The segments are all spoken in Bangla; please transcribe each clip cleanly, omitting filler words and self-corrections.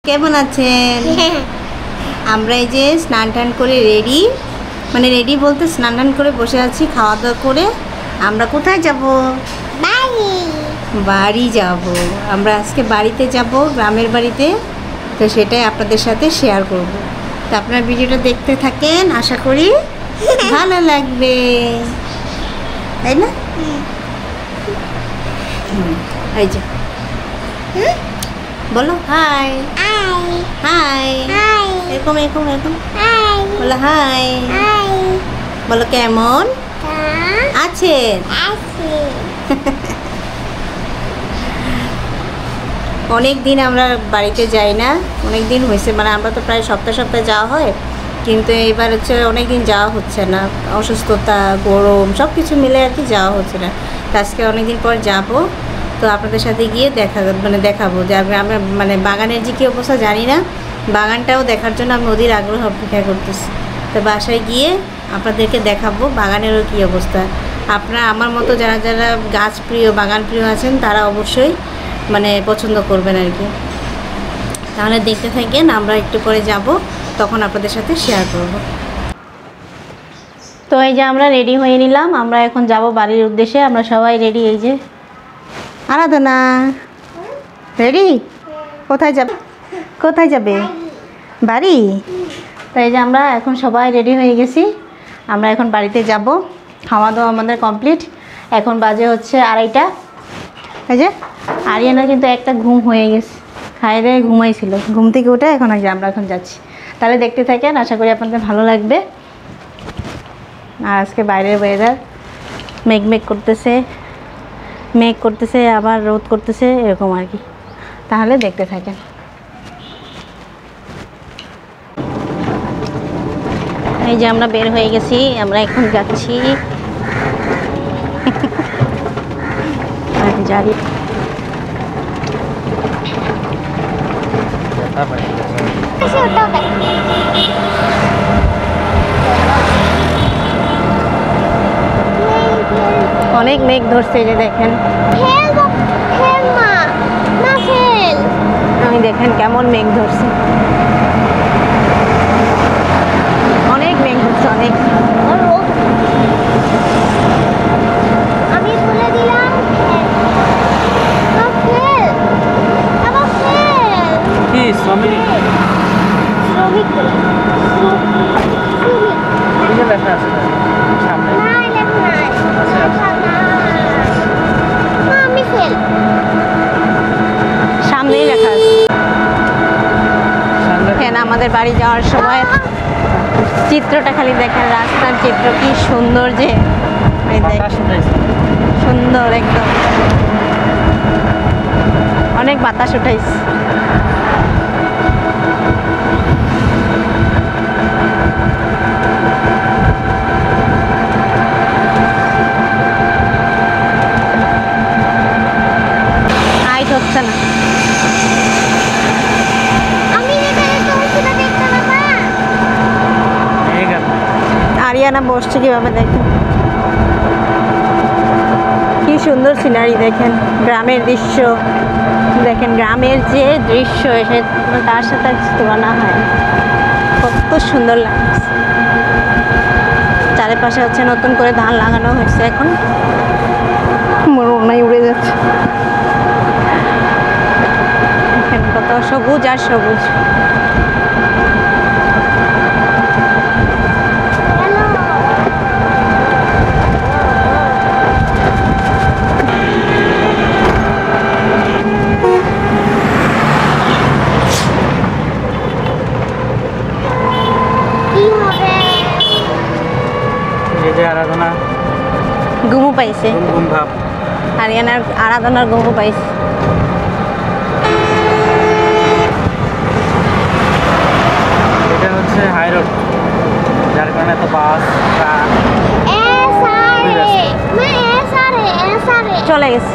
কেমন আছেন? আমরা এই যে স্নান টান করে রেডি, মানে রেডি বলতে স্নান টান করে বসে আছি খাওয়া দাওয়া করে। আমরা কোথায় যাব? বাড়ি যাব। আমরা আজকে বাড়িতে যাব, গ্রামের বাড়িতে। তো সেটাই আপনাদের সাথে শেয়ার করব। তো আপনার ভিডিওটা দেখতে থাকেন, আশা করি ভালো লাগবে, তাই না? এই যে বলো হাই হাই, এরকম এরকম এরকম বলো হাই, বলো কেমন আছেন? অনেক দিন আমরা বাড়িতে যাই না, অনেক দিন হয়েছে, মানে আমরা তো প্রায় সপ্তাহে সপ্তাহে যাওয়া হয়, কিন্তু এবার হচ্ছে অনেক দিন যাওয়া হচ্ছে না, অসুস্থতা গরম সব কিছু মিলে আর কি যাওয়া হচ্ছে না। তো আজকে অনেক দিন পর যাব। তো আপনাদের সাথে গিয়ে দেখাবো যে গ্রামের মানে বাগানের যে কী অবস্থা জানি না, বাগানটাও দেখার জন্য আমি অধীর আগ্রহ অপেক্ষা করতেছি। তো বাসায় গিয়ে আপনাদেরকে দেখাবো বাগানেরও কী অবস্থা। আপনারা আমার মতো যারা যারা গাছ প্রিয় বাগান প্রিয় আছেন তারা অবশ্যই মানে পছন্দ করবেন আর কি। তাহলে দেখতে থাকেন, আমরা একটু পরে যাব, তখন আপনাদের সাথে শেয়ার করব। তো এই যে আমরা রেডি হয়ে নিলাম, আমরা এখন যাব বাড়ির উদ্দেশ্যে। আমরা সবাই রেডি। এই যে আরাধনা রেডি? কোথায় যাবে? কোথায় যাবে? বাড়ি। তো এই যে আমরা এখন সবাই রেডি হয়ে গেছি, আমরা এখন বাড়িতে যাব। খাওয়া দাওয়া আমাদের কমপ্লিট, এখন বাজে হচ্ছে 2:30। এই যে আরিয়ানার কিন্তু একটা ঘুম হয়ে গেছে, খাইয়ে দিয়ে ঘুমাইছিল, ঘুম থেকে উঠে এখন আমরা এখন যাচ্ছি। তাহলে দেখতে থাকেন, আশা করি আপনাদের ভালো লাগবে। আর আজকে বাইরের ওয়েদার মেঘ করতেছে আবার রোদ করতেছে, এরকম আর কি। তাহলে দেখতে থাকেন। এই যে আমরা বের হয়ে গেছি, আমরা এখন যাচ্ছি জারি। অনেক মেঘ ধরছে, এই যে দেখেন, আমি দেখেন কেমন মেঘ ধরছে, অনেক মেঘ ধরছে, অনেক। সামনেই লেখা আছে। আমাদের বাড়ি যাওয়ার সময় চিত্রটা খালি দেখেন, রাস্তার চিত্র কি সুন্দর, যে সুন্দর একদম, অনেক বাতাস উঠাইছে। হাইট হচ্ছে না, আরিয়ানা বসছে কিভাবে দেখেন, কি সুন্দর সিনারি দেখেন, গ্রামের দৃশ্য দেখেন, গ্রামের যে দৃশ্য সে তার সাথে তুলনা হয়, কত সুন্দর লাগছে। চারিপাশে হচ্ছে নতুন করে ধান লাগানো হয়েছে, এখন মরুভূমি উড়ে যাচ্ছে, কত সবুজ আর সবুজ। আরাধনা ঘুমু পাইছে, আরিয়ানার আরাধনার ঘুমু পাইছে। এটা হচ্ছে হাই রোড, যার কারণে তো বাস চলে গেছে।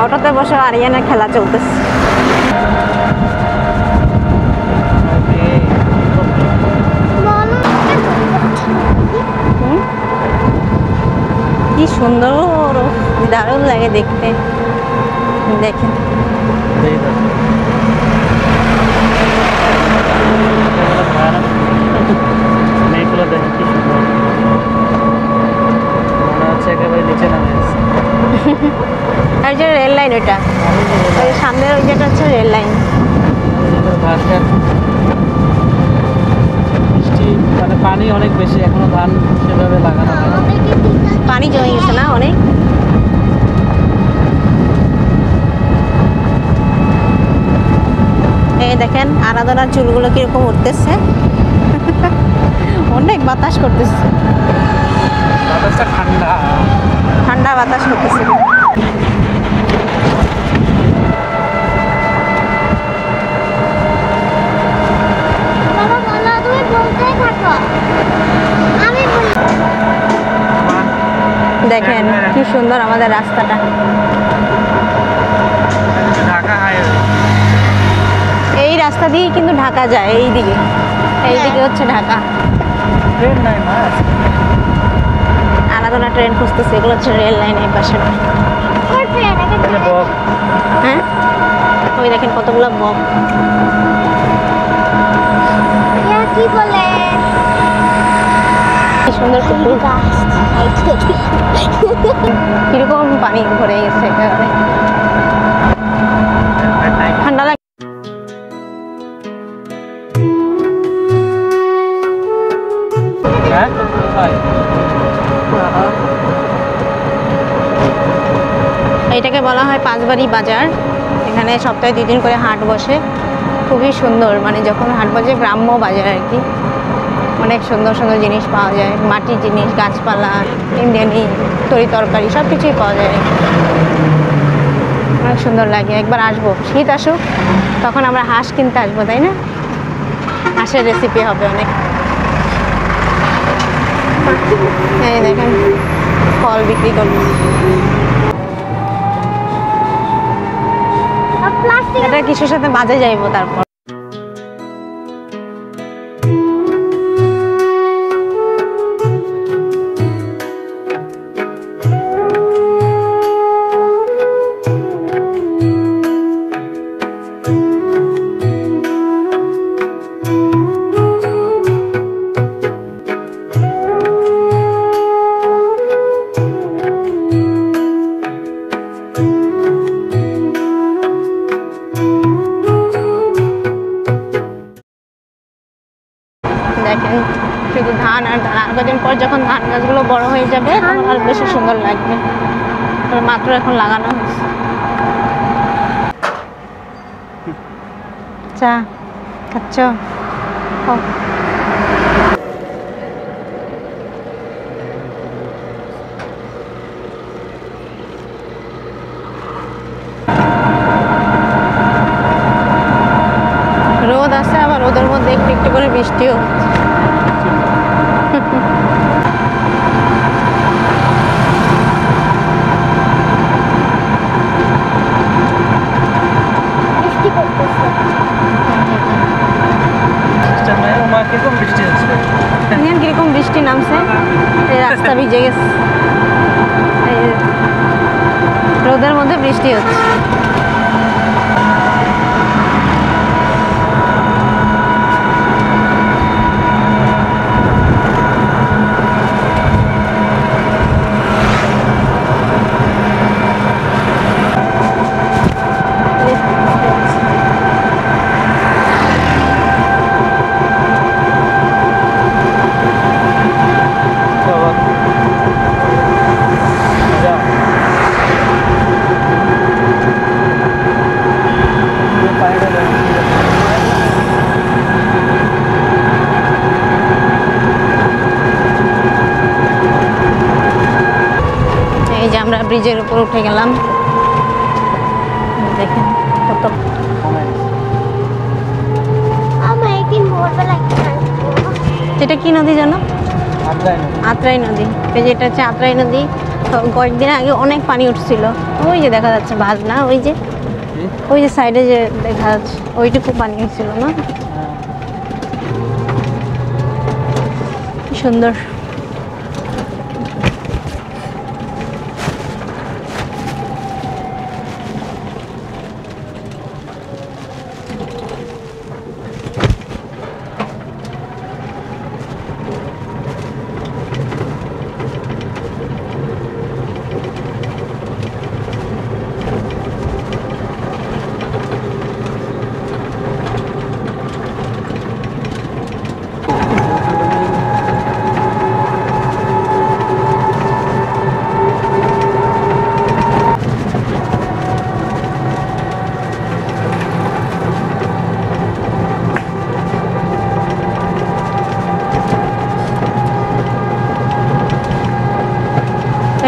অটোতে বসে আরিয়ানার খেলা চলতেছে। কি সুন্দর, দারুণ লাগে দেখতে। দেখেন দেখি তো। মেঘগুলো দেখেন কি সুন্দর, মনে হচ্ছে একেবারে নিচে নামে গেছে। আর যে রেল লাইন ওইটা, ওই সামনের ওই যেটা হচ্ছে রেল লাইন। ধানটা বৃষ্টি মানে পানি অনেক বেশি, এখনো ধান সেভাবে লাগানো হয় না। পানি জমে গেছে না অনেক। এই দেখেন আরাধনার চুলগুলো কিরকম উঠতেছে, অনেক বাতাস করতেছে, বাতাসটা ঠান্ডা। ঠান্ডা বাতাস করতেছে। দেখেন কি সুন্দর আমাদের রাস্তাটা। ঢাকা হাইওয়ে, এই রাস্তা দিয়েই কিন্তু ঢাকা যায়, এই দিকে, এই দিকে হচ্ছে ঢাকা। ট্রেন নাই মা। আলাদা ট্রেন খুঁজতেছে, এগুলো হচ্ছে রেল লাইন এই পাশে। বক, হ্যাঁ ওই দেখেন কতগুলো বক। কি বলে কি সুন্দর পুকুর, কিরকম পানি ভরে গেছে একেবারে। ঠান্ডা লাগে। হ্যাঁ হয়। এইটাকে বলা হয় পাঁচবাড়ি বাজার। এখানে সপ্তাহে 2 দিন করে হাট বসে, খুবই সুন্দর। মানে যখন হাট বসে গ্রাম্য বাজার আর কি, অনেক সুন্দর সুন্দর জিনিস পাওয়া যায়, মাটির জিনিস, গাছপালা, ইন্ডিয়ানি তরি তরকারি সব কিছুই পাওয়া যায়। অনেক সুন্দর লাগে, একবার আসবো, শীত আসুক তখন আমরা হাঁস কিনতে আসবো, তাই না? হাঁসের রেসিপি হবে অনেক। এই দেখেন ফল বিক্রি করবো। প্লাস্টিক এটা কিছুর সাথে বাজে যাইবো তারপর। দেখেন শুধু ধান আর ধান, আর কদিন পর যখন ধান গাছগুলো বড় হয়ে যাবে তখন আর বেশি সুন্দর লাগবে। মাত্র এখন লাগানো হয়েছে। চা খাচ্ছ? খাও। রোদ আছে, আবার রোদের মধ্যে একটু একটু করে বৃষ্টিও হচ্ছে। বৃষ্টি করতেছে। কিরকম বৃষ্টি হচ্ছে, দেখেন কিরকম বৃষ্টি নামছে, এই রাস্তা ভিজে গেছে। এই রোদের মধ্যে বৃষ্টি হচ্ছে। এই যে আমরা ব্রিজের উপর উঠে গেলাম, দেখেন কত। আমার একদিন ভোরবেলা এটা কি নদী জানো? আত্রাই নদী। এই যে এটা হচ্ছে আত্রাই নদী। তো কয়েকদিন আগে অনেক পানি উঠছিল, ওই যে দেখা যাচ্ছে বাঁধ না, ওই যে ওই যে সাইডে যে দেখা যাচ্ছে ওইটুকু পানি হচ্ছিল না, কি সুন্দর।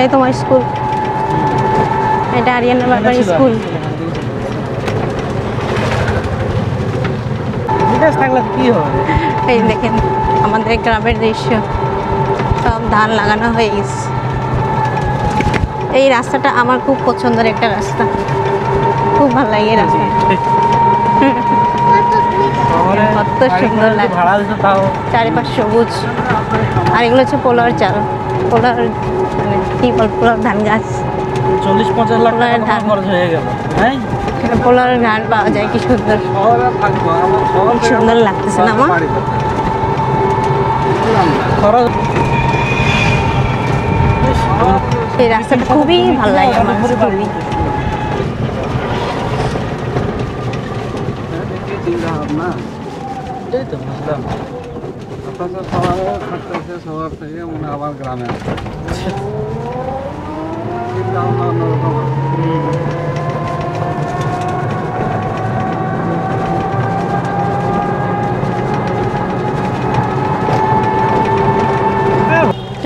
এই তোমার স্কুল, এটা আরিয়ানা বাবার স্কুল। বিদেশ থাকলে কি হবে? এই দেখেন আমাদের গ্রামের দৃশ্য, সব ধান লাগানো হয়ে গেছে। এই রাস্তাটা আমার খুব পছন্দের একটা রাস্তা, খুব ভালো লাগে এই রাস্তা। শহরে কত সুন্দর গাড়ি লাগে। ভাড়া দিতে তাও চারিপাশ সবুজ, আর এগুলো হচ্ছে পোলার চাল, পোলার মানে কি বল, পোলার ধান গাছ। 40-50 লাখ টাকা ধান। খরচ হয়ে গেল। হ্যাঁ, এখানে পোলার ধান পাওয়া যায়, কি সুন্দর, শহরে থাকবো আমার, শহর কি সুন্দর লাগতেছে না আমার? খরচ। এই রাস্তাটা খুবই ভালো লাগে আমার, খুবই। চিন্তা ভাবনা এই তো বুঝলাম। আপনার শহরে থাকতেছে, শহর থেকে মনে হয় আবার গ্রামে আসে। চিন্তা ভাবনা অন্যরকম আছে।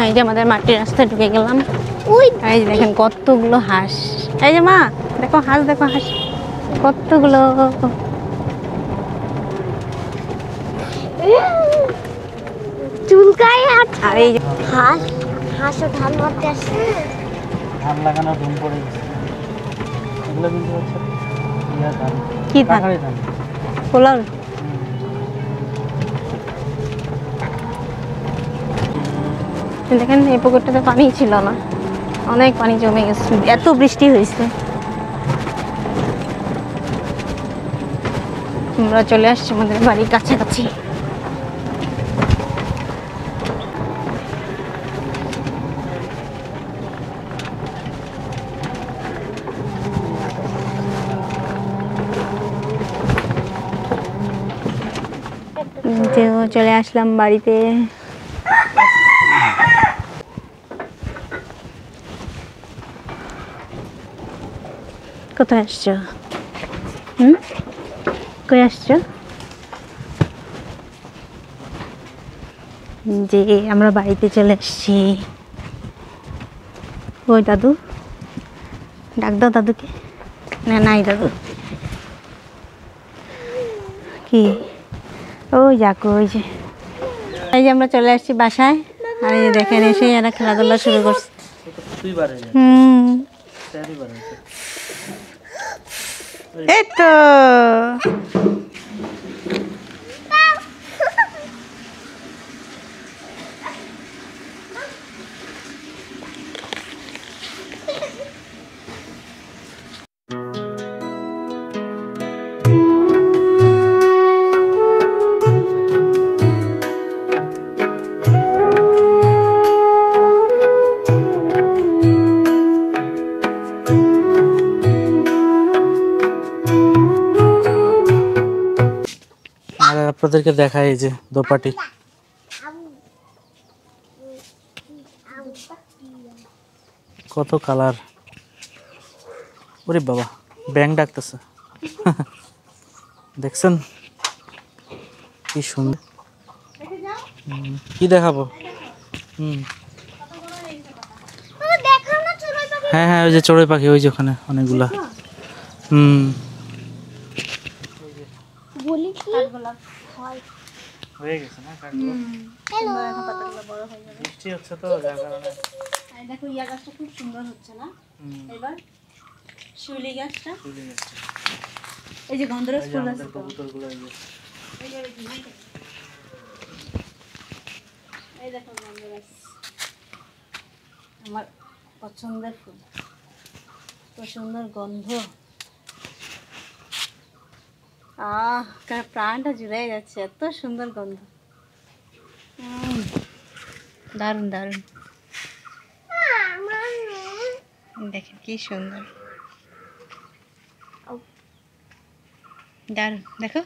এই যে আমাদের মাটির রাস্তায় ঢুকে গেলাম। ওই এই যে দেখেন কতগুলো হাঁস, এই যে মা দেখো হাঁস, দেখো হাঁস কতগুলো। চুলকায় হাত। আর এই যে হাঁস, হাঁসও ধান মারতে আসে। ধান লাগানো ধুম পড়ে গেছে। এগুলো কিন্তু হচ্ছে ইয়া ধান, কি ধান? পাহাড়ি ধান। পোলার। দেখেন এই পুকুরটাতে পানি ছিল না, অনেক পানি জমে গেছে, এত বৃষ্টি হয়েছে। আমরা চলে আসছি আমাদের বাড়ির কাছাকাছি। চলে আসলাম বাড়িতে। কোথায় আসছো? কই আসছো? যে আমরা বাড়িতে চলে আসছি। ওই দাদু, ডাক দাও দাদুকে। না নাই দাদু, কি ওই যাকো, ওই যে এই যে আমরা চলে আসছি বাসায়। আর এই যে দেখেন এসে এরা খেলাধুলা শুরু করছে। তুই বাড়ে যা, স্যারই বাড়ে যা। এই তো আর আপনাদেরকে দেখাই এই যে দোপাটি, কত কালার। ওরে বাবা, ব্যাং ডাকতেছে। দেখছেন কি সুন্দর। কি দেখাবো? দেখাও না চড়ুই পাখি। হ্যাঁ হ্যাঁ, ওই যে চড়ুই পাখি, ওই যে ওখানে অনেকগুলা। বলি কি হয়ে গেছে না? হ্যালো। বৃষ্টি হচ্ছে তো যার কারণে। দেখো ইয়া গাছটা খুব সুন্দর হচ্ছে না এবার, শিউলি গাছটা। এই যে গন্ধরাজ এই যে ফুল আমাদের আছে তো। কবুতরগুলো এই যে। এই দেখো গন্ধরাজ, আমার পছন্দের ফুল, তো সুন্দর গন্ধ। প্রাণটা জুড়ে যাচ্ছে, এত সুন্দর গন্ধ। দারুণ দারুণ, দেখেন কি সুন্দর, দারুণ। দেখো